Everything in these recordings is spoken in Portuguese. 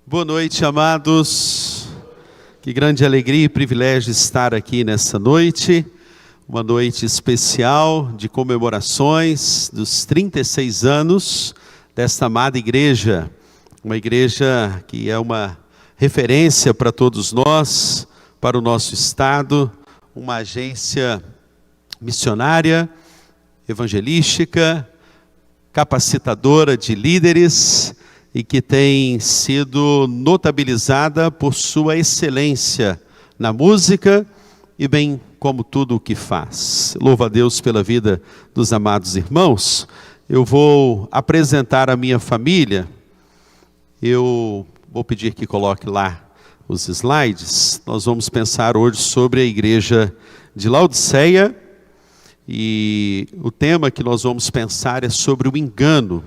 Boa noite, amados. Que grande alegria e privilégio estar aqui nessa noite. Uma noite especial de comemorações dos 36 anos desta amada igreja. Uma igreja que é uma referência para todos nós, para o nosso estado. Uma agência missionária, evangelística, capacitadora de líderes e que tem sido notabilizada por sua excelência na música e bem como tudo o que faz. Louvo a Deus pela vida dos amados irmãos. Eu vou apresentar a minha família. Eu vou pedir que coloque lá os slides. Nós vamos pensar hoje sobre a igreja de Laodiceia e o tema que nós vamos pensar é sobre o engano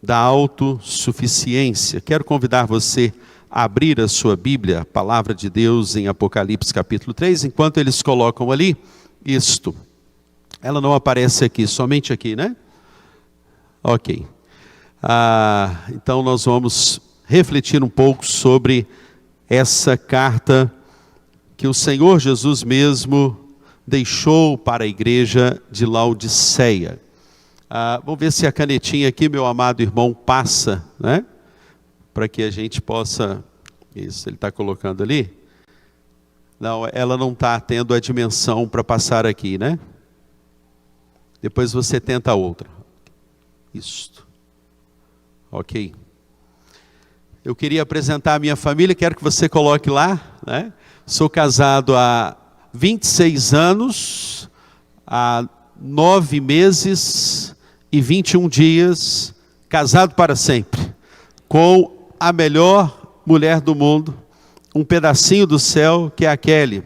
da autossuficiência. Quero convidar você a abrir a sua Bíblia, a palavra de Deus em Apocalipse capítulo 3, enquanto eles colocam ali isto. Ela não aparece aqui, somente aqui, né? Ok. Então nós vamos refletir um pouco sobre essa carta que o Senhor Jesus mesmo deixou para a igreja de Laodiceia. Vamos ver se a canetinha aqui, meu amado irmão, passa, né? Para que a gente possa... Isso, ele está colocando ali. Não, ela não está tendo a dimensão para passar aqui, né? Depois você tenta outra. Isso. Ok. Eu queria apresentar a minha família, quero que você coloque lá, né? Sou casado há 26 anos, há 9 meses e 21 dias, casado para sempre, com a melhor mulher do mundo, um pedacinho do céu, que é a Kelly.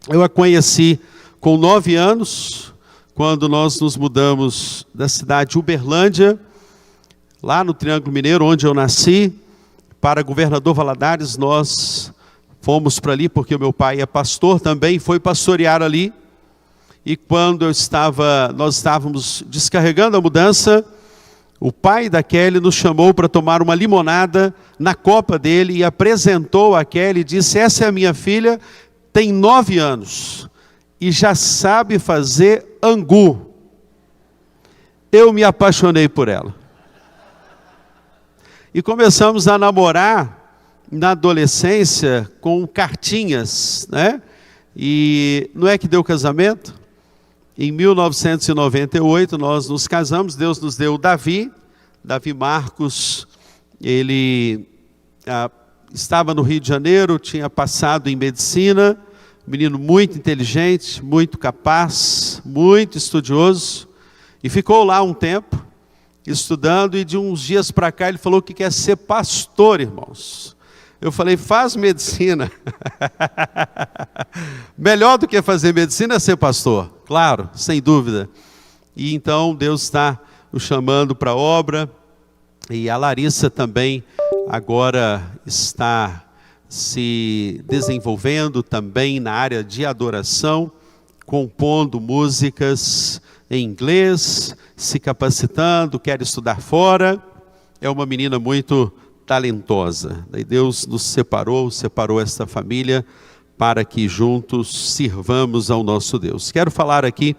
Eu a conheci com 9 anos, quando nós nos mudamos da cidade de Uberlândia, lá no Triângulo Mineiro, onde eu nasci, para Governador Valadares. Nós fomos para ali, porque o meu pai é pastor também, foi pastorear ali. E quando nós estávamos descarregando a mudança, o pai da Kelly nos chamou para tomar uma limonada na copa dele e apresentou a Kelly e disse: essa é a minha filha, tem 9 anos e já sabe fazer angu. Eu me apaixonei por ela. E começamos a namorar na adolescência com cartinhas, né? E não é que deu casamento? Em 1998 nós nos casamos, Deus nos deu Davi Marcos. Ele estava no Rio de Janeiro, tinha passado em medicina, menino muito inteligente, muito capaz, muito estudioso, e ficou lá um tempo, estudando, e de uns dias para cá ele falou que quer ser pastor, irmãos. Eu falei: faz medicina. Melhor do que fazer medicina é ser pastor. Claro, sem dúvida. E então Deus está o chamando para a obra. E a Larissa também agora está se desenvolvendo também na área de adoração, compondo músicas em inglês, se capacitando, quer estudar fora. É uma menina muito talentosa. Daí Deus nos separou esta família para que juntos sirvamos ao nosso Deus. Quero falar aqui,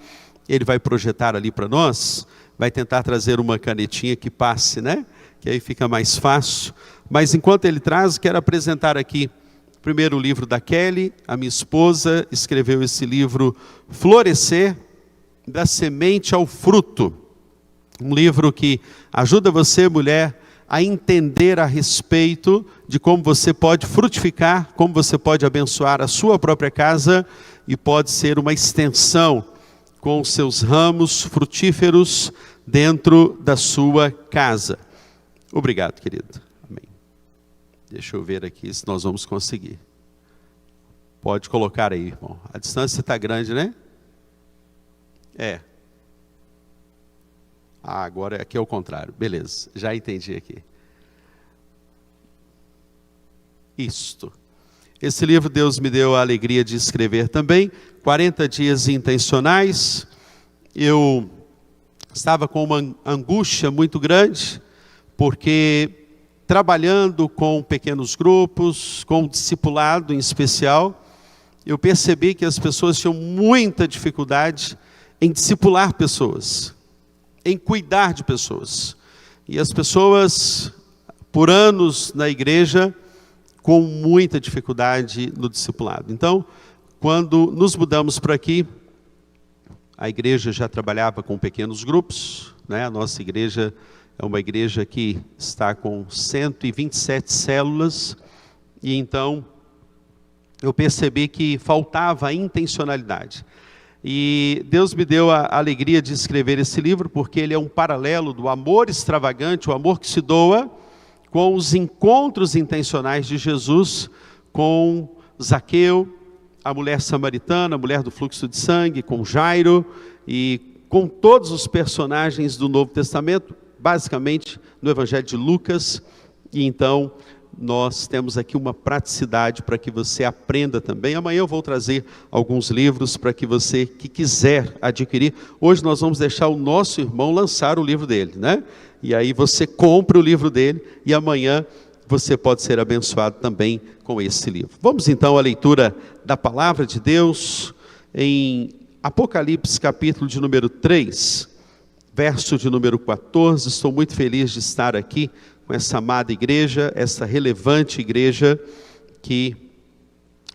ele vai projetar ali para nós, vai tentar trazer uma canetinha que passe, né? Que aí fica mais fácil. Mas enquanto ele traz, quero apresentar aqui primeiro o livro da Kelly. A minha esposa escreveu esse livro, Florescer, da semente ao fruto. Um livro que ajuda você, mulher, a entender a respeito de como você pode frutificar, como você pode abençoar a sua própria casa e pode ser uma extensão com seus ramos frutíferos dentro da sua casa. Obrigado, querido. Amém. Deixa eu ver aqui se nós vamos conseguir. Pode colocar aí, irmão. A distância está grande, né? É. Agora aqui é o contrário. Beleza, já entendi aqui. Isto. Esse livro Deus me deu a alegria de escrever também. 40 dias intencionais. Eu estava com uma angústia muito grande, porque trabalhando com pequenos grupos, com o discipulado em especial, eu percebi que as pessoas tinham muita dificuldade em discipular pessoas, em cuidar de pessoas. E as pessoas, por anos na igreja, com muita dificuldade no discipulado. Então, quando nos mudamos para aqui, a igreja já trabalhava com pequenos grupos, né? A nossa igreja é uma igreja que está com 127 células, e então eu percebi que faltava a intencionalidade. E Deus me deu a alegria de escrever esse livro, porque ele é um paralelo do amor extravagante, o amor que se doa, com os encontros intencionais de Jesus com Zaqueu, a mulher samaritana, a mulher do fluxo de sangue, com Jairo e com todos os personagens do Novo Testamento, basicamente no Evangelho de Lucas. E então nós temos aqui uma praticidade para que você aprenda também. Amanhã eu vou trazer alguns livros para que você que quiser adquirir. Hoje nós vamos deixar o nosso irmão lançar o livro dele, né? E aí você compra o livro dele e amanhã você pode ser abençoado também com esse livro. Vamos então à leitura da palavra de Deus em Apocalipse capítulo de número 3, verso de número 14. Estou muito feliz de estar aqui com essa amada igreja, essa relevante igreja que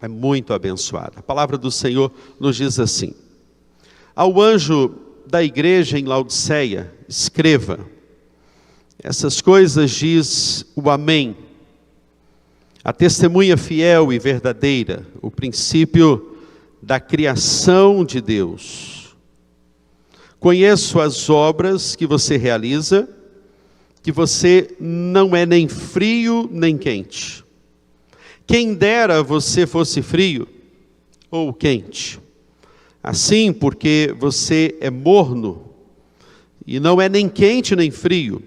é muito abençoada. A palavra do Senhor nos diz assim: ao anjo da igreja em Laodiceia, escreva: essas coisas diz o Amém, a testemunha fiel e verdadeira, o princípio da criação de Deus. Conheço as obras que você realiza, que você não é nem frio nem quente. Quem dera você fosse frio ou quente. Assim, porque você é morno e não é nem quente nem frio,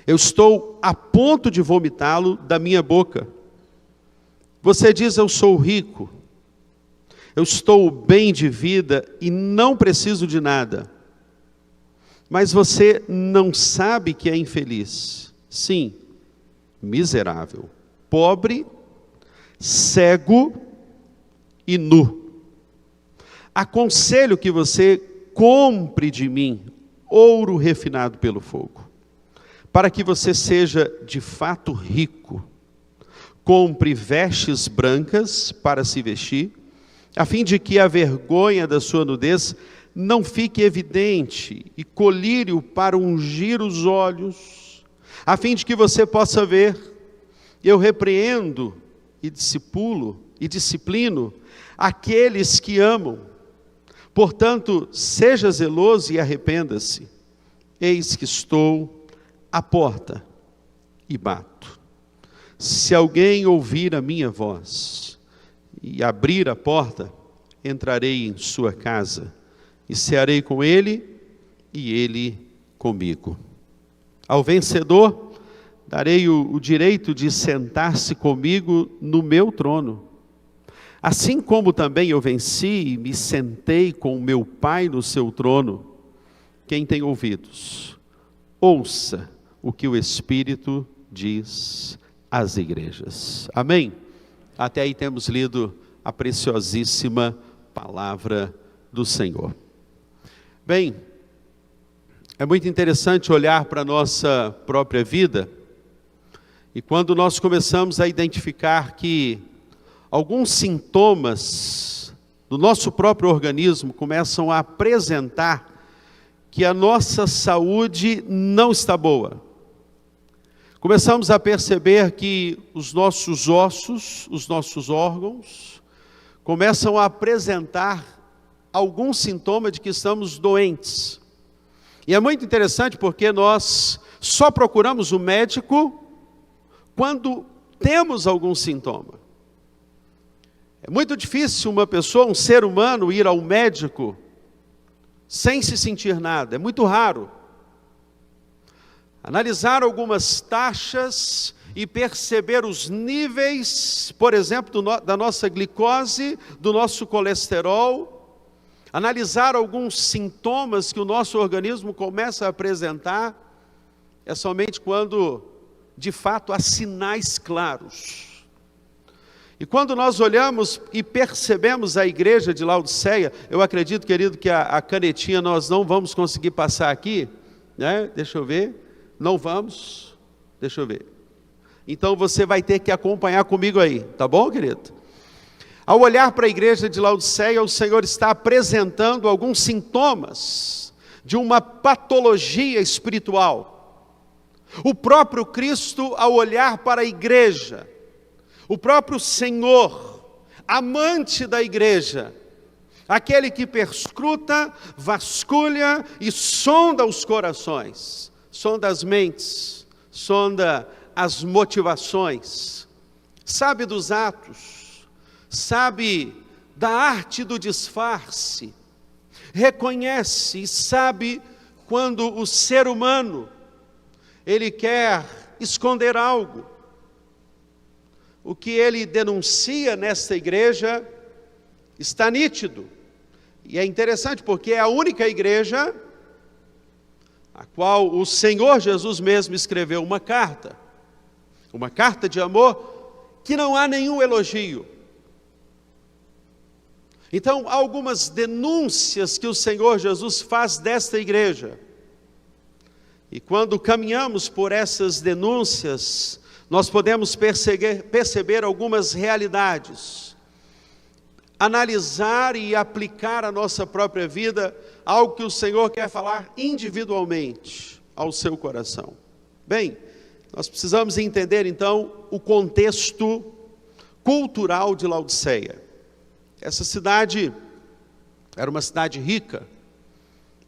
eu estou a ponto de vomitá-lo da minha boca. Você diz: eu sou rico, eu estou bem de vida e não preciso de nada. Mas você não sabe que é infeliz. Sim, miserável, pobre, cego e nu. Aconselho que você compre de mim ouro refinado pelo fogo, para que você seja de fato rico. Compre vestes brancas para se vestir, a fim de que a vergonha da sua nudez não fique evidente, e colírio para ungir os olhos, a fim de que você possa ver. Eu repreendo e disciplino aqueles que amam. Portanto, seja zeloso e arrependa-se. Eis que estou à porta e bato. Se alguém ouvir a minha voz e abrir a porta, entrarei em sua casa e cearei com ele e ele comigo. Ao vencedor darei o direito de sentar-se comigo no meu trono, assim como também eu venci e me sentei com o meu Pai no seu trono. Quem tem ouvidos, ouça o que o Espírito diz às igrejas. Amém? Até aí temos lido a preciosíssima palavra do Senhor. Bem, é muito interessante olhar para a nossa própria vida, e quando nós começamos a identificar que alguns sintomas do nosso próprio organismo começam a apresentar que a nossa saúde não está boa. Começamos a perceber que os nossos ossos, os nossos órgãos, começam a apresentar algum sintoma de que estamos doentes. E é muito interessante porque nós só procuramos o médico quando temos algum sintoma. É muito difícil uma pessoa, um ser humano, ir ao médico sem se sentir nada. É muito raro. Analisar algumas taxas e perceber os níveis, por exemplo, da nossa glicose, do nosso colesterol. Analisar alguns sintomas que o nosso organismo começa a apresentar, é somente quando de fato, há sinais claros. E quando nós olhamos e percebemos a igreja de Laodiceia, eu acredito, querido, que a canetinha nós não vamos conseguir passar aqui, né? Deixa eu ver, não vamos, deixa eu ver. Então você vai ter que acompanhar comigo aí, tá bom, querido? Ao olhar para a igreja de Laodiceia, o Senhor está apresentando alguns sintomas de uma patologia espiritual. O próprio Cristo, ao olhar para a igreja, o próprio Senhor, amante da igreja, aquele que perscruta, vasculha e sonda os corações, sonda as mentes, sonda as motivações, sabe dos atos, sabe da arte do disfarce, reconhece e sabe quando o ser humano, ele quer esconder algo. O que ele denuncia nesta igreja está nítido. E é interessante porque é a única igreja a qual o Senhor Jesus mesmo escreveu uma carta de amor, que não há nenhum elogio. Então, há algumas denúncias que o Senhor Jesus faz desta igreja. E quando caminhamos por essas denúncias, nós podemos perceber algumas realidades, analisar e aplicar à nossa própria vida algo que o Senhor quer falar individualmente ao seu coração. Bem, nós precisamos entender então o contexto cultural de Laodiceia. Essa cidade era uma cidade rica,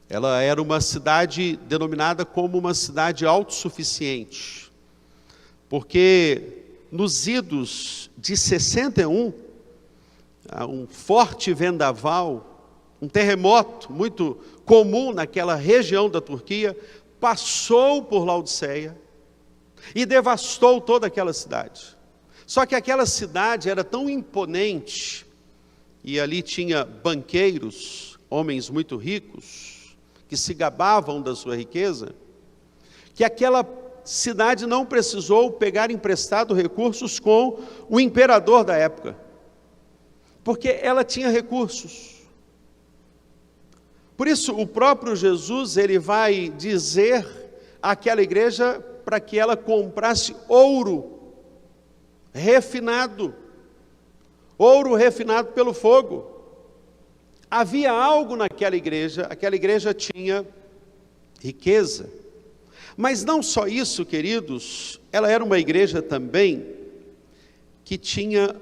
ela era uma cidade denominada como uma cidade autossuficiente. Porque nos idos de 61, um forte vendaval, um terremoto muito comum naquela região da Turquia, passou por Laodiceia e devastou toda aquela cidade. Só que aquela cidade era tão imponente, e ali tinha banqueiros, homens muito ricos, que se gabavam da sua riqueza, que aquela cidade não precisou pegar emprestado recursos com o imperador da época, porque ela tinha recursos. Por isso o próprio Jesus, ele vai dizer àquela igreja para que ela comprasse ouro refinado pelo fogo. Havia algo naquela igreja, aquela igreja tinha riqueza. Mas não só isso, queridos, ela era uma igreja também que tinha,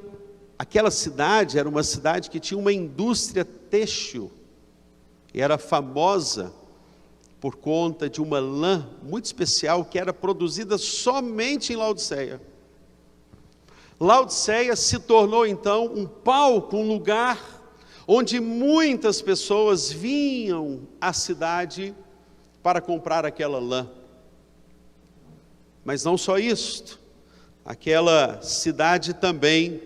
aquela cidade era uma cidade que tinha uma indústria têxtil, e era famosa por conta de uma lã muito especial que era produzida somente em Laodiceia. Laodiceia se tornou então um palco, um lugar onde muitas pessoas vinham à cidade para comprar aquela lã. Mas não só isto, aquela cidade também,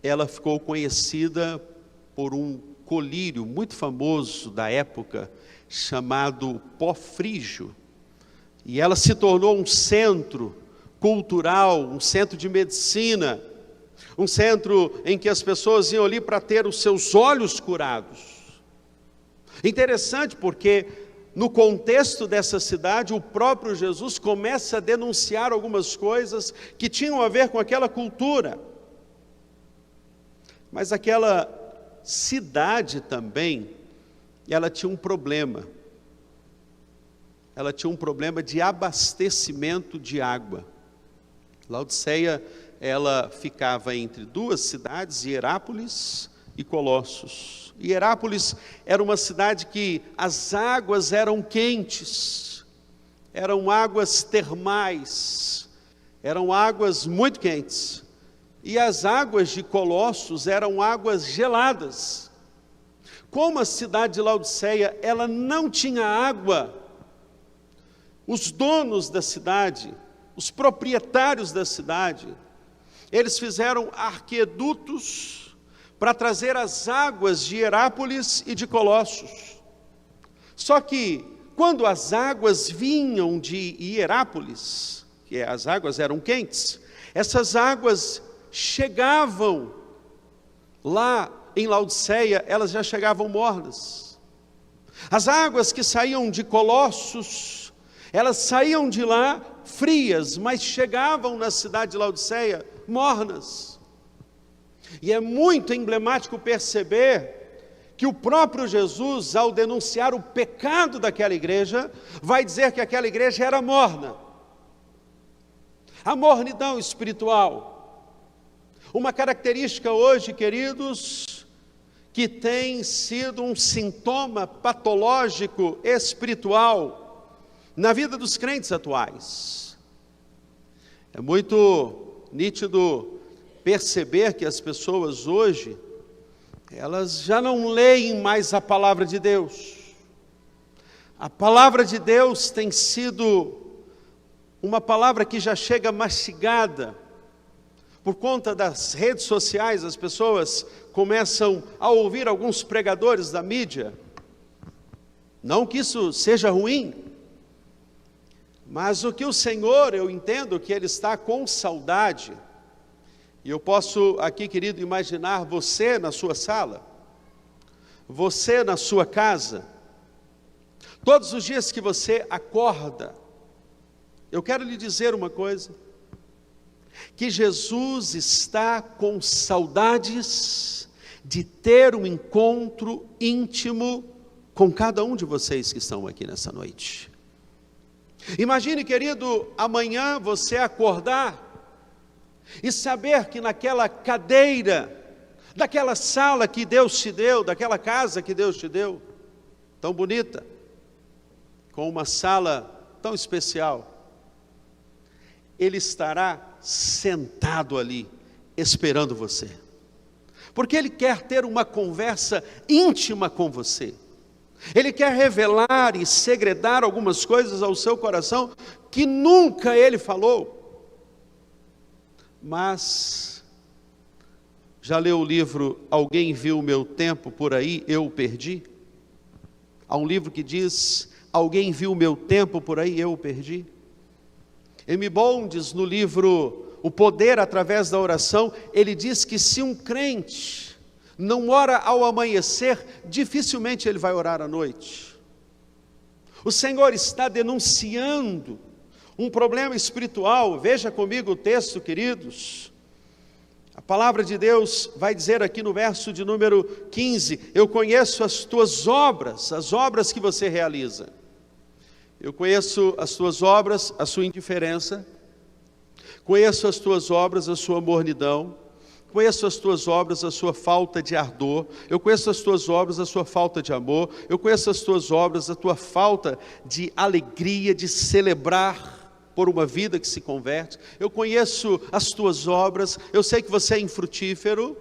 ela ficou conhecida por um colírio muito famoso da época, chamado pó frígio. E ela se tornou um centro cultural, um centro de medicina, um centro em que as pessoas iam ali para ter os seus olhos curados. Interessante porque no contexto dessa cidade, o próprio Jesus começa a denunciar algumas coisas que tinham a ver com aquela cultura. Mas aquela cidade também, ela tinha um problema. Ela tinha um problema de abastecimento de água. Laodiceia, ela ficava entre duas cidades, Hierápolis e Colossos. Hierápolis era uma cidade que as águas eram quentes, eram águas termais, eram águas muito quentes. E as águas de Colossos eram águas geladas. Como a cidade de Laodiceia, ela não tinha água, os donos da cidade, os proprietários da cidade, eles fizeram arquedutos para trazer as águas de Hierápolis e de Colossos. Só que, quando as águas vinham de Hierápolis, porque as águas eram quentes. Essas águas chegavam lá em Laodiceia, elas já chegavam mornas. As águas que saíam de Colossos, elas saíam de lá frias, mas chegavam na cidade de Laodiceia mornas. E é muito emblemático perceber que o próprio Jesus, ao denunciar o pecado daquela igreja, vai dizer que aquela igreja era morna. A mornidão espiritual, uma característica hoje, queridos, que tem sido um sintoma patológico espiritual na vida dos crentes atuais. É muito nítido perceber que as pessoas hoje, elas já não leem mais a palavra de Deus. A palavra de Deus tem sido uma palavra que já chega mastigada. Por conta das redes sociais, as pessoas começam a ouvir alguns pregadores da mídia. Não que isso seja ruim, mas o que o Senhor, eu entendo que Ele está com saudade. E eu posso aqui, querido, imaginar você na sua sala, você na sua casa, todos os dias que você acorda. Eu quero lhe dizer uma coisa, que Jesus está com saudades de ter um encontro íntimo com cada um de vocês que estão aqui nessa noite. Imagine, querido, amanhã você acordar e saber que naquela cadeira, daquela sala que Deus te deu, daquela casa que Deus te deu, tão bonita, com uma sala tão especial, Ele estará sentado ali, esperando você, porque Ele quer ter uma conversa íntima com você. Ele quer revelar e segredar algumas coisas ao seu coração que nunca Ele falou. Mas, já leu o livro Alguém Viu o Meu Tempo Por Aí, Eu o Perdi? Há um livro que diz, alguém viu o meu tempo por aí, eu o perdi. M. Bondes, no livro O Poder Através da Oração, ele diz que se um crente não ora ao amanhecer, dificilmente ele vai orar à noite. O Senhor está denunciando um problema espiritual. Veja comigo o texto, queridos. A palavra de Deus vai dizer aqui no verso de número 15, eu conheço as tuas obras, as obras que você realiza. Eu conheço as tuas obras, a sua indiferença, conheço as tuas obras, a sua mornidão, conheço as tuas obras, a sua falta de ardor, eu conheço as tuas obras, a sua falta de amor, eu conheço as tuas obras, a tua falta de alegria, de celebrar por uma vida que se converte. Eu conheço as tuas obras, eu sei que você é infrutífero.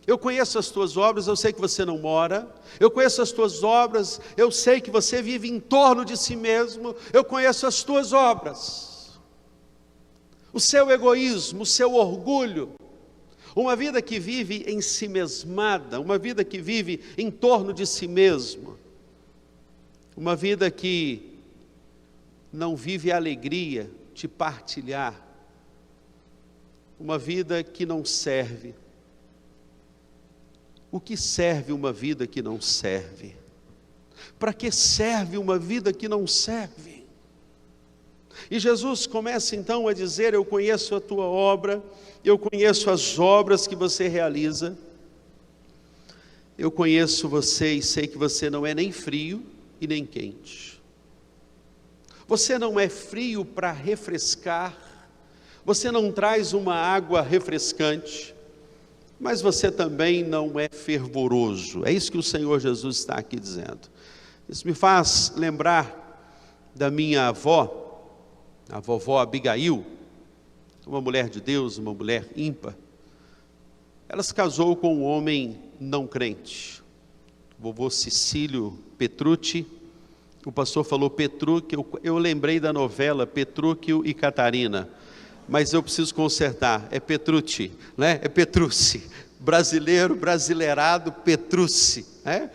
Eu conheço as tuas obras, eu sei que você não mora. Eu conheço as tuas obras, eu sei que você vive em torno de si mesmo. Eu conheço as tuas obras, o seu egoísmo, o seu orgulho, uma vida que vive em si mesmada, uma vida que vive em torno de si mesmo, uma vida que não vive a alegria de partilhar, uma vida que não serve. O que serve uma vida que não serve? Para que serve uma vida que não serve? E Jesus começa então a dizer, eu conheço a tua obra, eu conheço as obras que você realiza, eu conheço você e sei que você não é nem frio e nem quente. Você não é frio para refrescar, você não traz uma água refrescante, mas você também não é fervoroso. É isso que o Senhor Jesus está aqui dizendo. Isso me faz lembrar da minha avó, a vovó Abigail, uma mulher de Deus, uma mulher ímpar. Ela se casou com um homem não crente, o vovô Cecílio Petrucci. O pastor falou Petrucci, eu lembrei da novela Petrúquio e Catarina, mas eu preciso consertar, é Petrucci, né? É Petrucci, brasileiro, brasileirado, Petrucci, né?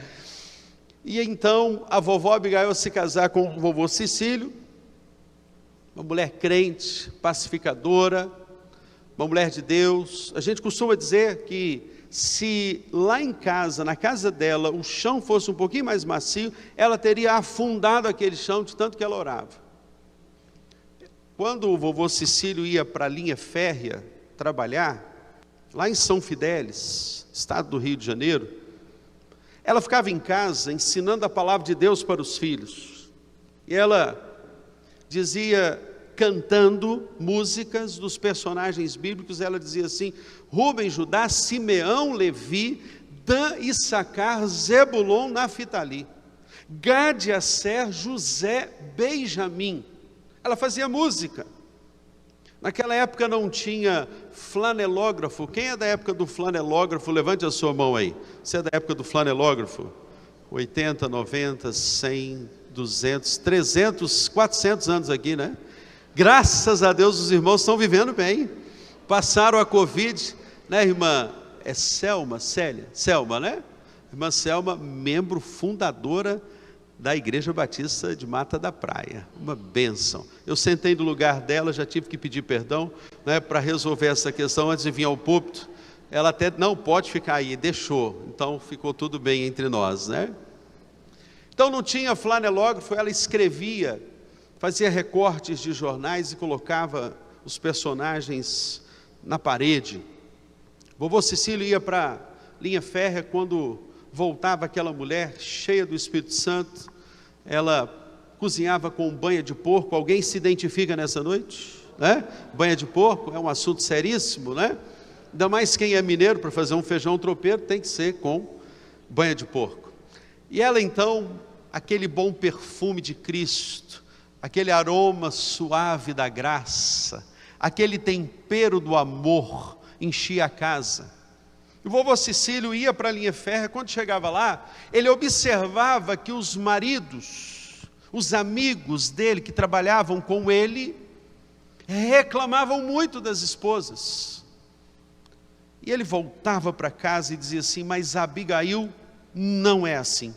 E então a vovó Abigail se casar com o vovô Cecílio, uma mulher crente, pacificadora, uma mulher de Deus. A gente costuma dizer que se lá em casa, na casa dela, o chão fosse um pouquinho mais macio, ela teria afundado aquele chão de tanto que ela orava. Quando o vovô Cecílio ia para a linha férrea trabalhar, lá em São Fidélis, estado do Rio de Janeiro, ela ficava em casa ensinando a palavra de Deus para os filhos. E ela dizia, cantando músicas dos personagens bíblicos, ela dizia assim: Rubem, Judá, Simeão, Levi, Dan, Issacar, Zebulon, Naftali, Gade, Asser, José, Benjamim. Ela fazia música. Naquela época não tinha flanelógrafo. Quem é da época do flanelógrafo? Levante a sua mão aí. Você é da época do flanelógrafo? 80, 90, 100, 200, 300, 400 anos aqui, né? Graças a Deus os irmãos estão vivendo bem. Passaram a Covid, né, irmã? É Selma, Célia? Selma, né? Irmã Selma, membro fundadora da Igreja Batista de Mata da Praia. Uma bênção. Eu sentei no lugar dela, já tive que pedir perdão, né, para resolver essa questão antes de vir ao púlpito. Ela até, não, pode ficar aí, deixou. Então ficou tudo bem entre nós, né? Então não tinha flanelógrafo, ela escrevia, fazia recortes de jornais e colocava os personagens na parede. Vovô Cecílio ia para a linha férrea, quando voltava aquela mulher cheia do Espírito Santo, ela cozinhava com banha de porco. Alguém se identifica nessa noite? Né? Banha de porco é um assunto seríssimo, né? Ainda mais quem é mineiro, para fazer um feijão tropeiro tem que ser com banha de porco. E ela então, aquele bom perfume de Cristo, aquele aroma suave da graça, aquele tempero do amor, enchia a casa. O vovô Cecílio ia para a linha férrea. Quando chegava lá, ele observava que os maridos, os amigos dele que trabalhavam com ele, reclamavam muito das esposas. E ele voltava para casa e dizia assim: mas Abigail não é assim.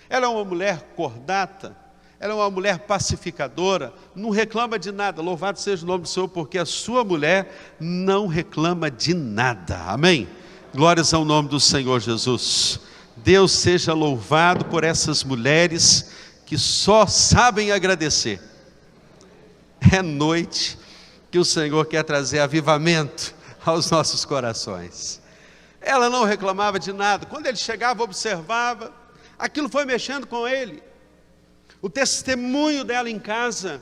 Ela é uma mulher cordata, ela é uma mulher pacificadora, não reclama de nada. Louvado seja o nome do Senhor, porque a sua mulher não reclama de nada. Amém? Glórias ao nome do Senhor Jesus. Deus seja louvado por essas mulheres que só sabem agradecer. É noite que o Senhor quer trazer avivamento aos nossos corações. Ela não reclamava de nada. Quando ele chegava, observava, aquilo foi mexendo com ele. O testemunho dela em casa.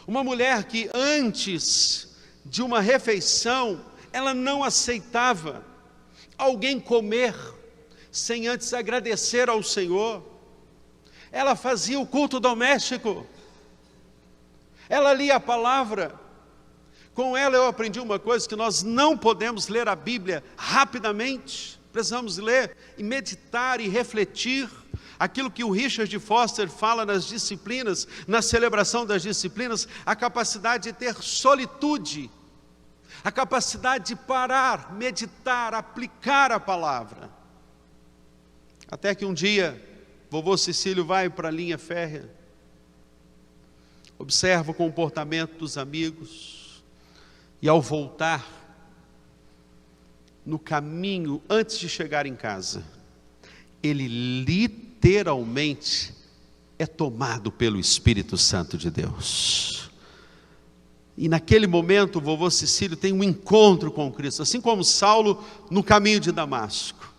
Uma mulher que antes de uma refeição, ela não aceitava alguém comer sem antes agradecer ao Senhor. Ela fazia o culto doméstico, ela lia a palavra. Com ela eu aprendi uma coisa, que nós não podemos ler a Bíblia rapidamente, precisamos ler e meditar e refletir. Aquilo que o Richard Foster fala nas disciplinas, na celebração das disciplinas, a capacidade de ter solitude, a capacidade de parar, meditar, aplicar a palavra. Até que um dia, vovô Cecílio vai para a linha férrea, observa o comportamento dos amigos, e ao voltar, no caminho, antes de chegar em casa, ele literalmente é tomado pelo Espírito Santo de Deus. E naquele momento o vovô Cecílio tem um encontro com Cristo, assim como Saulo no caminho de Damasco.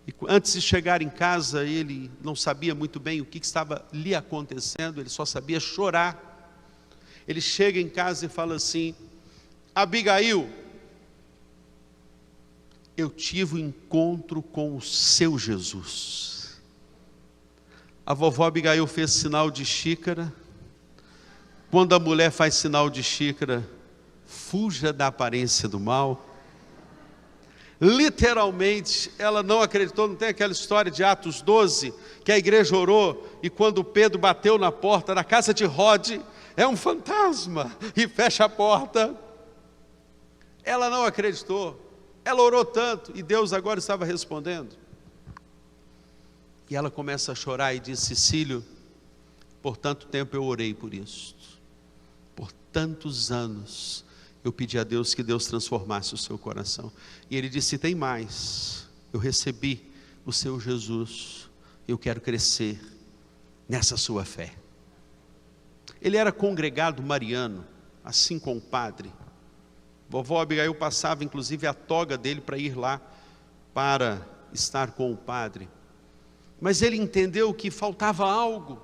E antes de chegar em casa, ele não sabia muito bem o que estava lhe acontecendo, ele só sabia chorar. Ele chega em casa e fala assim: Abigail, eu tive um encontro com o seu Jesus. A vovó Abigail fez sinal de xícara. Quando a mulher faz sinal de xícara, fuja da aparência do mal. Literalmente, ela não acreditou. Não tem aquela história de Atos 12, que a igreja orou, e quando Pedro bateu na porta da casa de Rode, é um fantasma, e fecha a porta. Ela não acreditou. Ela orou tanto, e Deus agora estava respondendo. E ela começa a chorar e diz: Cecílio, Por tanto tempo eu orei por isso. Por tantos anos eu pedi a Deus que Deus transformasse o seu coração. E Ele disse: tem mais, eu recebi o seu Jesus, eu quero crescer nessa sua fé. Ele era congregado mariano, assim como o padre. Vovó Abigail passava inclusive a toga dele para ir lá, para estar com o padre. Mas ele entendeu que faltava algo,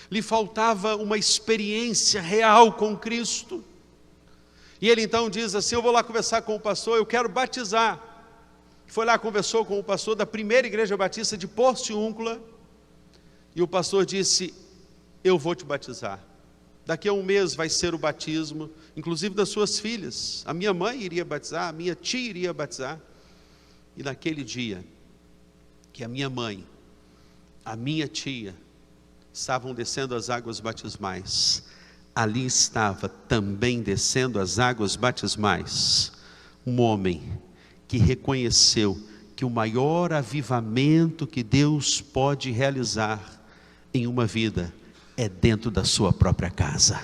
lhe faltava uma experiência real com Cristo. E ele então diz assim: eu vou lá conversar com o pastor, eu quero batizar. Foi lá, conversou com o pastor da primeira igreja batista de Porciúncula, e o pastor disse: eu vou te batizar. Daqui a um mês vai ser o batismo, inclusive das suas filhas. A minha mãe iria batizar, a minha tia iria batizar. E naquele dia, que a minha mãe, a minha tia, estavam descendo as águas batismais, ali estava também descendo as águas batismais um homem que reconheceu que o maior avivamento que Deus pode realizar em uma vida é dentro da sua própria casa.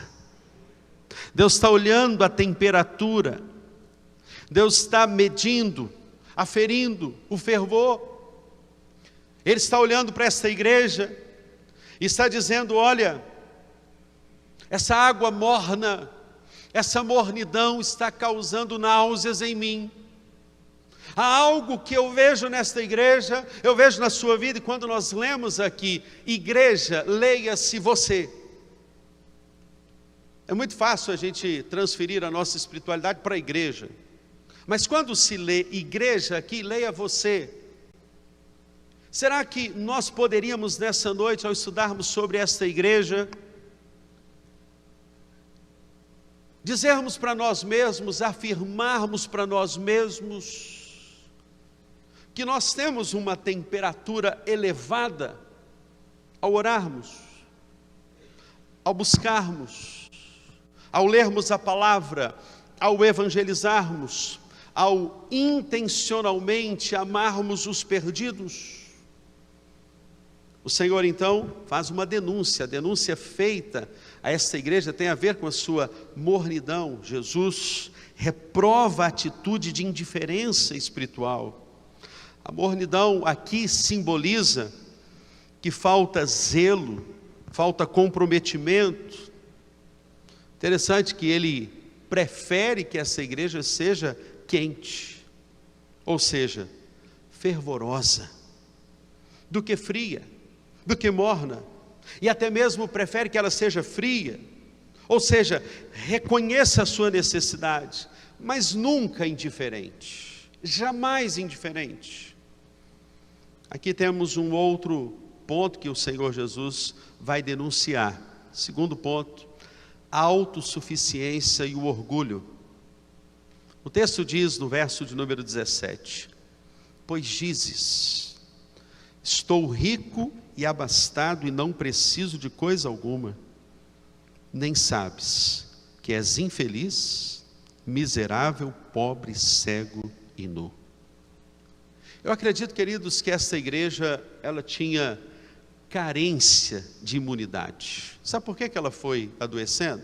Deus está olhando a temperatura, Deus está medindo, aferindo o fervor. Ele está olhando para esta igreja e está dizendo: olha, essa água morna, essa mornidão está causando náuseas em mim. Há algo que eu vejo nesta igreja, eu vejo na sua vida. E quando nós lemos aqui, igreja, leia-se você. É muito fácil a gente transferir a nossa espiritualidade para a igreja. Mas quando se lê igreja aqui, leia você. Será que nós poderíamos nessa noite, ao estudarmos sobre esta igreja, dizermos para nós mesmos, afirmarmos para nós mesmos, que nós temos uma temperatura elevada ao orarmos, ao buscarmos, ao lermos a palavra, ao evangelizarmos, ao intencionalmente amarmos os perdidos? O Senhor então faz uma denúncia. A denúncia feita a esta igreja tem a ver com a sua mornidão. Jesus reprova a atitude de indiferença espiritual. A mornidão aqui simboliza que falta zelo, falta comprometimento. Interessante que ele prefere que essa igreja seja quente, ou seja, fervorosa, do que fria, do que morna. E até mesmo prefere que ela seja fria, ou seja, reconheça a sua necessidade, mas nunca indiferente, jamais indiferente. Aqui temos um outro ponto que o Senhor Jesus vai denunciar. Segundo ponto, a autossuficiência e o orgulho. O texto diz no verso de número 17: pois dizes, estou rico e abastado e não preciso de coisa alguma, nem sabes que és infeliz, miserável, pobre, cego e nu. Eu acredito, queridos, que essa igreja, ela tinha carência de imunidade. Sabe por que ela foi adoecendo?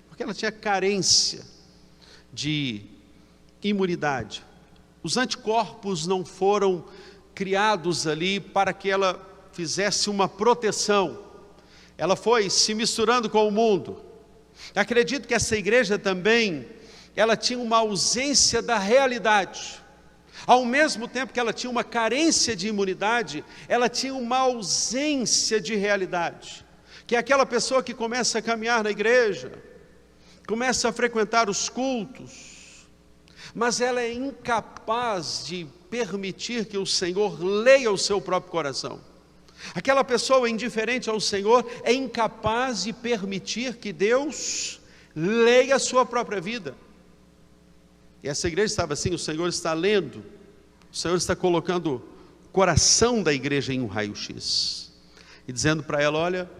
Porque ela tinha carência de imunidade. Os anticorpos não foram criados ali para que ela fizesse uma proteção. Ela foi se misturando com o mundo. Acredito que essa igreja também, ela tinha uma ausência da realidade. Ao mesmo tempo que ela tinha uma carência de imunidade, ela tinha uma ausência de realidade. Que é aquela pessoa que começa a caminhar na igreja, começa a frequentar os cultos, mas ela é incapaz de permitir que o Senhor leia o seu próprio coração. Aquela pessoa indiferente ao Senhor é incapaz de permitir que Deus leia a sua própria vida. E essa igreja estava assim: o Senhor está lendo, o Senhor está colocando o coração da igreja em um raio-x e dizendo para ela: olha,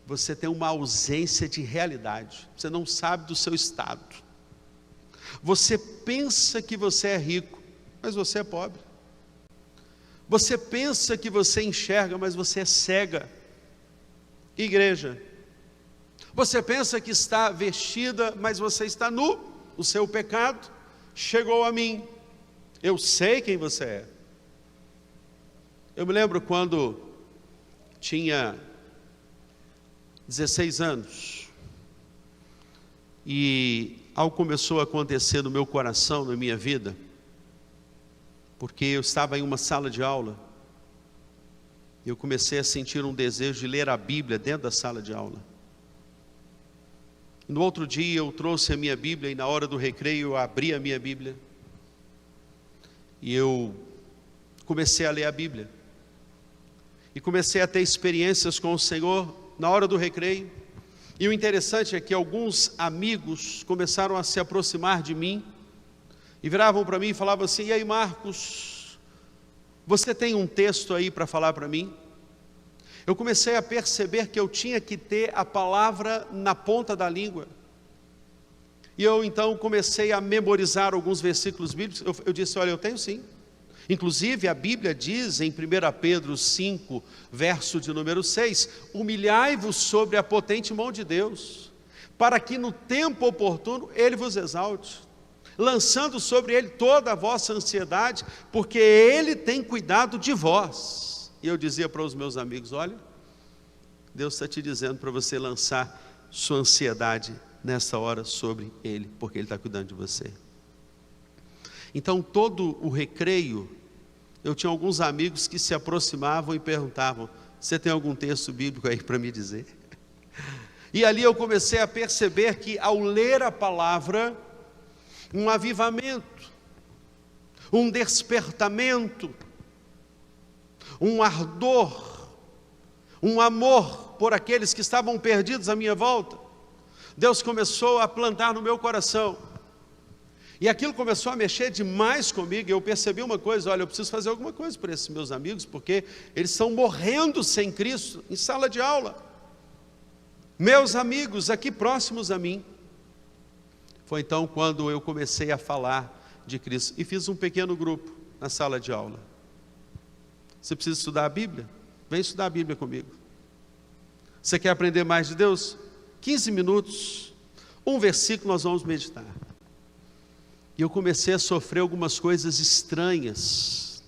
você tem uma ausência de realidade, você não sabe do seu estado. Você pensa que você é rico, mas você é pobre. Você pensa que você enxerga, mas você é cega. Igreja, você pensa que está vestida, mas você está nu. O seu pecado chegou a mim. Eu sei quem você é. Eu me lembro quando tinha 16 anos, e algo começou a acontecer no meu coração, na minha vida, porque eu estava em uma sala de aula, e eu comecei a sentir um desejo de ler a Bíblia dentro da sala de aula. No outro dia eu trouxe a minha Bíblia, e na hora do recreio eu abri a minha Bíblia, e eu comecei a ler a Bíblia, e comecei a ter experiências com o Senhor na hora do recreio. E o interessante é que alguns amigos começaram a se aproximar de mim, e viravam para mim e falavam assim: e aí, Marcos, você tem um texto aí para falar para mim? Eu comecei a perceber que eu tinha que ter a palavra na ponta da língua, e eu então comecei a memorizar alguns versículos bíblicos. Eu disse: olha, eu tenho sim. Inclusive a Bíblia diz em 1 Pedro 5, verso de número 6, humilhai-vos sobre a potente mão de Deus, para que no tempo oportuno Ele vos exalte, lançando sobre Ele toda a vossa ansiedade, porque Ele tem cuidado de vós. E eu dizia para os meus amigos: olha, Deus está te dizendo para você lançar sua ansiedade nessa hora sobre Ele, porque Ele está cuidando de você. Então todo o recreio, eu tinha alguns amigos que se aproximavam e perguntavam: você tem algum texto bíblico aí para me dizer? E ali eu comecei a perceber que ao ler a palavra, um avivamento, um despertamento, um ardor, um amor por aqueles que estavam perdidos à minha volta, Deus começou a plantar no meu coração. E aquilo começou a mexer demais comigo. Eu percebi uma coisa: olha, eu preciso fazer alguma coisa para esses meus amigos, porque eles estão morrendo sem Cristo em sala de aula. Meus amigos aqui próximos a mim. Foi então quando eu comecei a falar de Cristo, e fiz um pequeno grupo na sala de aula. Você precisa estudar a Bíblia? Vem estudar a Bíblia comigo. Você quer aprender mais de Deus? 15 minutos, um versículo nós vamos meditar. E eu comecei a sofrer algumas coisas estranhas,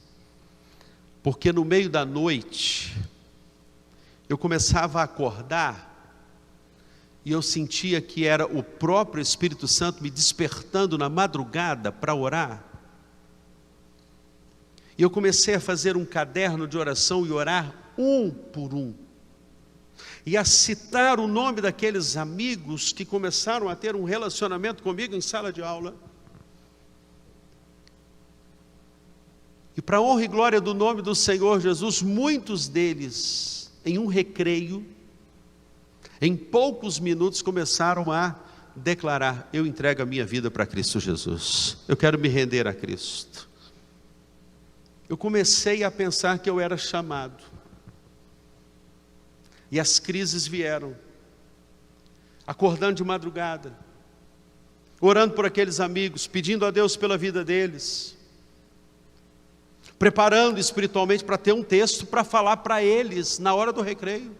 porque no meio da noite, eu começava a acordar, e eu sentia que era o próprio Espírito Santo me despertando na madrugada para orar. E eu comecei a fazer um caderno de oração e orar um por um, e a citar o nome daqueles amigos que começaram a ter um relacionamento comigo em sala de aula. E para a honra e glória do nome do Senhor Jesus, muitos deles, em um recreio, em poucos minutos começaram a declarar: eu entrego a minha vida para Cristo Jesus, eu quero me render a Cristo. Eu comecei a pensar que eu era chamado, e as crises vieram, acordando de madrugada, orando por aqueles amigos, pedindo a Deus pela vida deles, preparando espiritualmente para ter um texto para falar para eles na hora do recreio.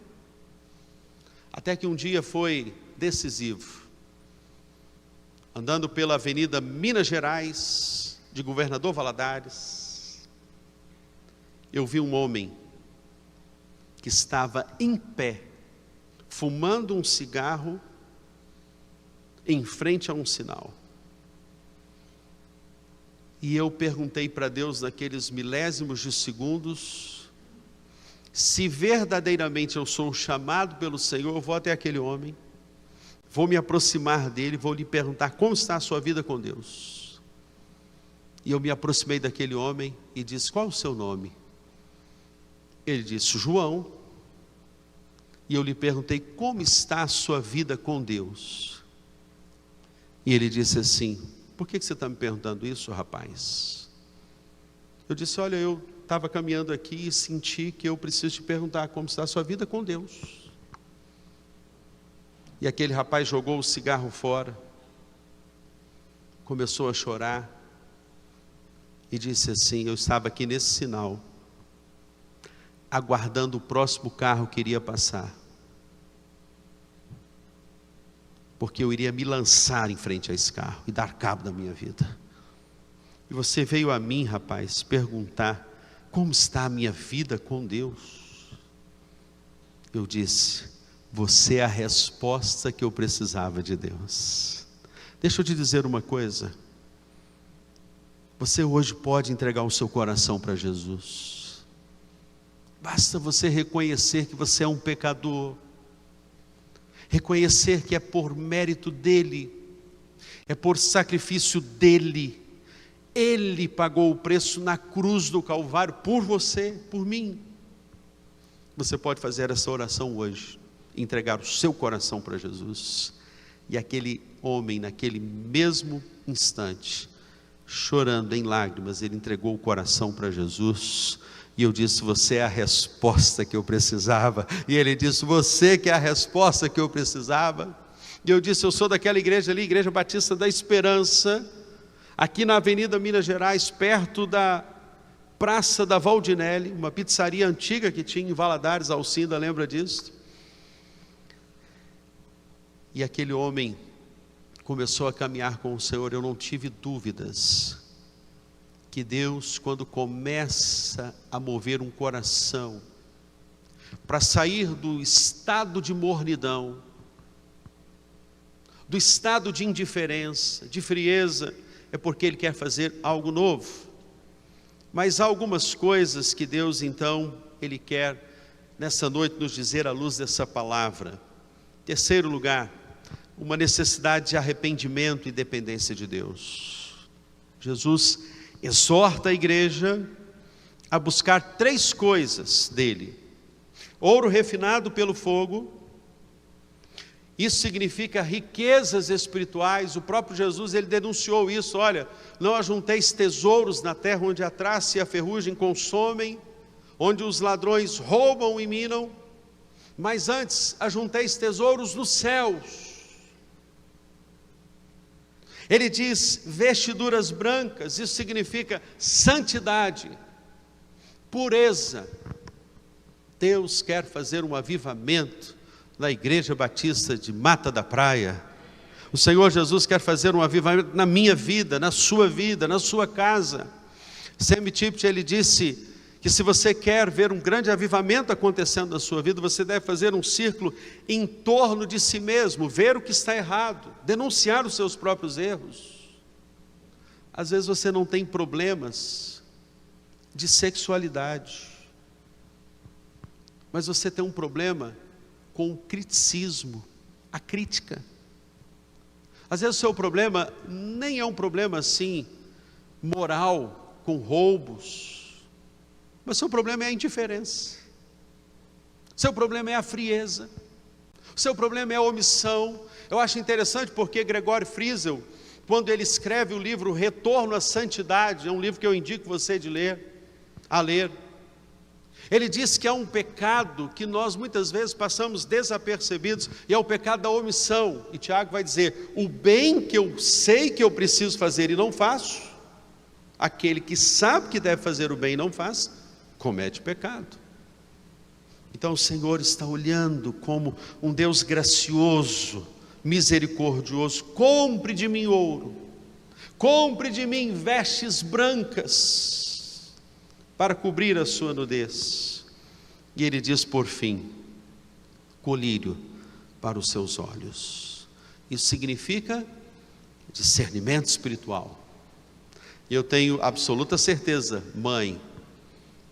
Até que um dia foi decisivo. Andando pela avenida Minas Gerais, de Governador Valadares, eu vi um homem que estava em pé, fumando um cigarro em frente a um sinal. E eu perguntei para Deus naqueles milésimos de segundos: se verdadeiramente eu sou chamado pelo Senhor, eu vou até aquele homem, vou me aproximar dele, vou lhe perguntar como está a sua vida com Deus. E eu me aproximei daquele homem e disse: qual o seu nome? Ele disse: João. E eu lhe perguntei: como está a sua vida com Deus? E ele disse assim: por que você está me perguntando isso, rapaz? Eu disse: olha, eu estava caminhando aqui e senti que eu preciso te perguntar como está a sua vida com Deus. E aquele rapaz jogou o cigarro fora, começou a chorar e disse assim: eu estava aqui nesse sinal, aguardando o próximo carro que iria passar. porque eu iria me lançar em frente a esse carro e dar cabo da minha vida. E você veio a mim, rapaz, perguntar como está a minha vida com Deus. Eu disse: você é a resposta que eu precisava de Deus. Deixa eu te dizer uma coisa. Você hoje pode entregar o seu coração para Jesus. Basta você reconhecer que você é um pecador. Reconhecer que é por mérito dEle, é por sacrifício dEle. Ele pagou o preço na cruz do Calvário por você, por mim. Você pode fazer essa oração hoje, entregar o seu coração para Jesus. E aquele homem, naquele mesmo instante, chorando em lágrimas, ele entregou o coração para Jesus. E eu disse: você é a resposta que eu precisava. E ele disse: você que é a resposta que eu precisava. E eu disse: eu sou daquela igreja ali, Igreja Batista da Esperança, aqui na Avenida Minas Gerais, perto da Praça da Valdinelli, uma pizzaria antiga que tinha em Valadares, Alcinda, lembra disso? E aquele homem começou a caminhar com o Senhor. Eu não tive dúvidas que Deus, quando começa a mover um coração para sair do estado de mornidão, do estado de indiferença, de frieza, é porque Ele quer fazer algo novo. Mas há algumas coisas que Deus então, Ele quer nessa noite nos dizer à luz dessa palavra. Terceiro lugar, uma necessidade de arrependimento e dependência de Deus. Jesus exorta a igreja a buscar 3 coisas dele: ouro refinado pelo fogo. Isso significa riquezas espirituais. O próprio Jesus, ele denunciou isso: olha, não ajunteis tesouros na terra, onde a traça e a ferrugem consomem, onde os ladrões roubam e minam, mas antes ajunteis tesouros nos céus. Ele diz vestiduras brancas. Isso significa santidade, pureza. Deus quer fazer um avivamento na Igreja Batista de Mata da Praia. O Senhor Jesus quer fazer um avivamento na minha vida, na sua casa. Sam Tippett, ele disse que se você quer ver um grande avivamento acontecendo na sua vida, você deve fazer um círculo em torno de si mesmo, ver o que está errado, denunciar os seus próprios erros. Às vezes você não tem problemas de sexualidade, mas você tem um problema com o criticismo, a crítica. Às vezes o seu problema nem é um problema assim moral, com roubos, mas seu problema é a indiferença, seu problema é a frieza, seu problema é a omissão. Eu acho interessante porque Gregório Friesel, quando ele escreve o livro Retorno à Santidade, é um livro que eu indico você a ler, ele diz que há um pecado que nós muitas vezes passamos desapercebidos, e é o pecado da omissão. E Tiago vai dizer: o bem que eu sei que eu preciso fazer e não faço, aquele que sabe que deve fazer o bem e não faz, comete pecado. Então o Senhor está olhando como um Deus gracioso, misericordioso. Compre de mim ouro, compre de mim vestes brancas, para cobrir a sua nudez. E ele diz por fim, colírio para os seus olhos. Isso significa discernimento espiritual. E eu tenho absoluta certeza, mãe,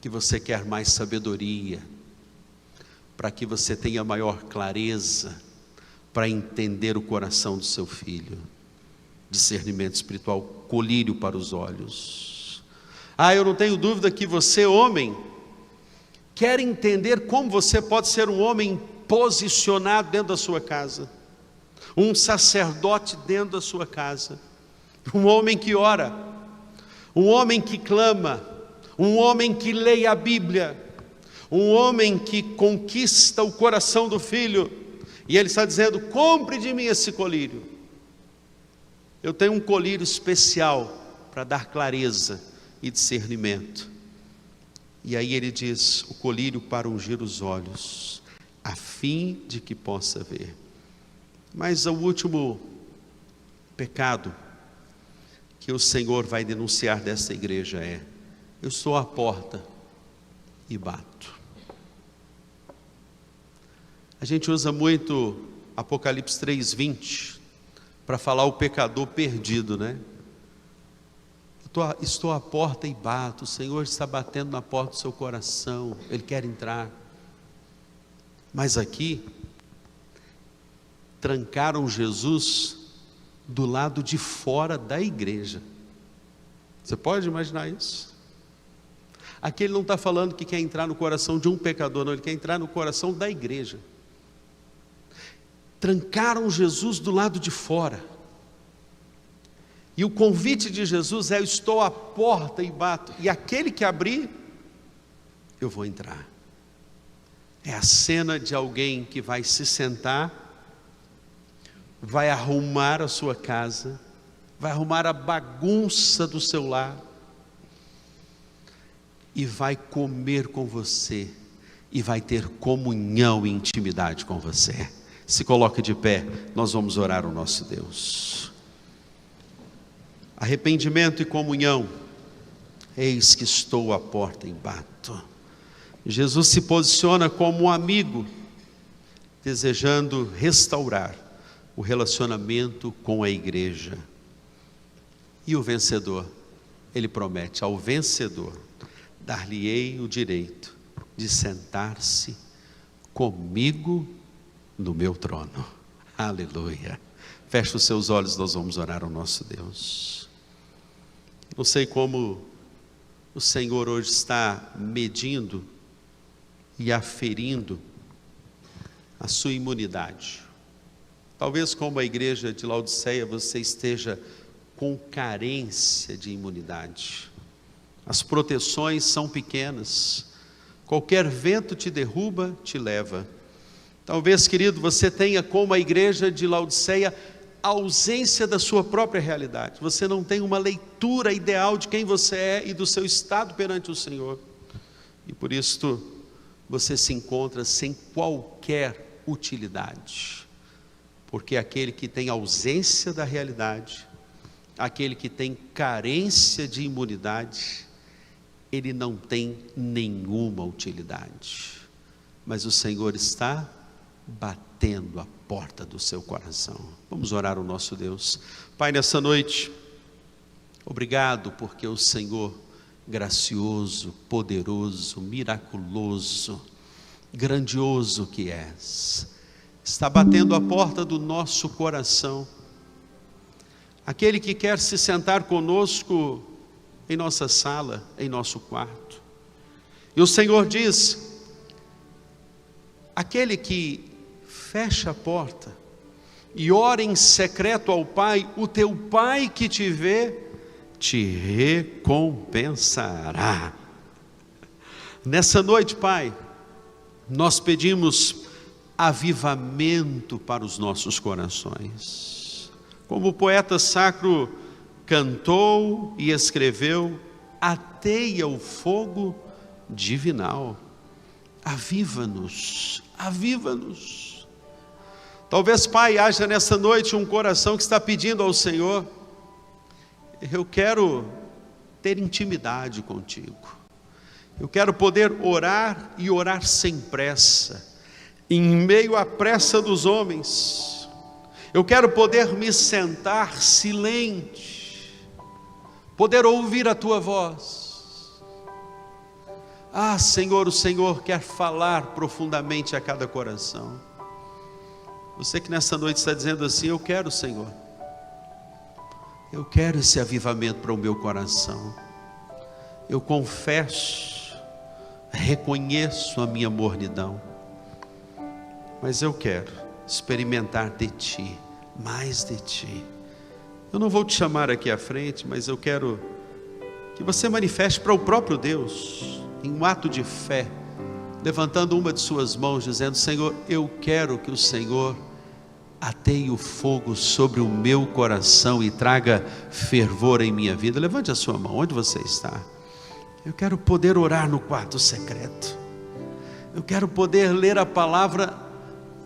que você quer mais sabedoria, para que você tenha maior clareza, para entender o coração do seu filho. Discernimento espiritual, colírio para os olhos. Eu não tenho dúvida que você, homem, quer entender como você pode ser um homem posicionado dentro da sua casa, um sacerdote dentro da sua casa, um homem que ora, um homem que clama, um homem que leia a Bíblia, um homem que conquista o coração do filho. E ele está dizendo: compre de mim esse colírio. Eu tenho um colírio especial para dar clareza e discernimento. E aí ele diz: o colírio para ungir os olhos, a fim de que possa ver. Mas o último pecado que o Senhor vai denunciar dessa igreja é: eu estou à porta e bato. A gente usa muito Apocalipse 3:20 para falar o pecador perdido, né? Estou à porta e bato. O Senhor está batendo na porta do seu coração, Ele quer entrar. Mas aqui trancaram Jesus do lado de fora da igreja. Você pode imaginar isso? Aqui Ele não está falando que quer entrar no coração de um pecador, não, Ele quer entrar no coração da igreja. Trancaram Jesus do lado de fora. E o convite de Jesus é: eu estou à porta e bato, e aquele que abrir, eu vou entrar. É a cena de alguém que vai se sentar, vai arrumar a sua casa, vai arrumar a bagunça do seu lar, e vai comer com você, e vai ter comunhão e intimidade com você. Se coloque de pé, nós vamos orar ao nosso Deus. Arrependimento e comunhão. Eis que estou à porta e bato. Jesus se posiciona como um amigo, desejando restaurar o relacionamento com a igreja. E o vencedor, Ele promete ao vencedor: dar-lhe-ei o direito de sentar-se comigo no meu trono. Aleluia. Feche os seus olhos, nós vamos orar ao nosso Deus. Não sei como o Senhor hoje está medindo e aferindo a sua imunidade. Talvez, como a igreja de Laodiceia, você esteja com carência de imunidade. As proteções são pequenas, qualquer vento te derruba, te leva. Talvez, querido, você tenha, como a igreja de Laodiceia, a ausência da sua própria realidade. Você não tem uma leitura ideal de quem você é e do seu estado perante o Senhor. E por isso você se encontra sem qualquer utilidade. Porque aquele que tem ausência da realidade, aquele que tem carência de imunidade, ele não tem nenhuma utilidade. Mas o Senhor está batendo a porta do seu coração. Vamos orar ao nosso Deus. Pai, nessa noite, obrigado porque o Senhor, gracioso, poderoso, miraculoso, grandioso que és, está batendo a porta do nosso coração. Aquele que quer se sentar conosco em nossa sala, em nosso quarto. E o Senhor diz: aquele que fecha a porta e ora em secreto ao Pai, o teu Pai que te vê, te recompensará. Nessa noite, Pai, nós pedimos avivamento para os nossos corações. Como o poeta sacro cantou e escreveu: ateia o fogo divinal. Aviva-nos, aviva-nos. Talvez, Pai, haja nessa noite um coração que está pedindo ao Senhor: eu quero ter intimidade contigo, eu quero poder orar e orar sem pressa, em meio à pressa dos homens. Eu quero poder me sentar silente, poder ouvir a tua voz. Ah, Senhor, o Senhor quer falar profundamente a cada coração. Você que nessa noite está dizendo assim: eu quero, Senhor, eu quero esse avivamento para o meu coração. Eu confesso, reconheço a minha mornidão, mas eu quero experimentar de Ti, mais de Ti. Eu não vou te chamar aqui à frente, mas eu quero que você manifeste para o próprio Deus, em um ato de fé, levantando uma de suas mãos, dizendo: Senhor, eu quero que o Senhor ateie o fogo sobre o meu coração e traga fervor em minha vida. Levante a sua mão, onde você está. Eu quero poder orar no quarto secreto. Eu quero poder ler a palavra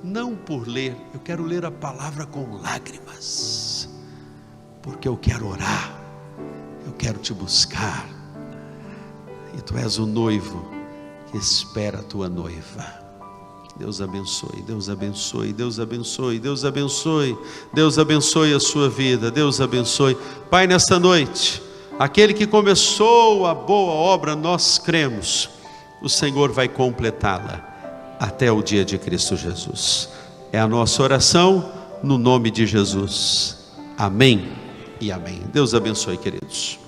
não por ler, eu quero ler a palavra com lágrimas, porque eu quero orar, eu quero te buscar, e tu és o noivo que espera a tua noiva. Deus abençoe, Deus abençoe, Deus abençoe, Deus abençoe, Deus abençoe a sua vida, Deus abençoe. Pai, nesta noite, aquele que começou a boa obra, nós cremos, o Senhor vai completá-la até o dia de Cristo Jesus. É a nossa oração no nome de Jesus. Amém e amém. Deus abençoe, queridos.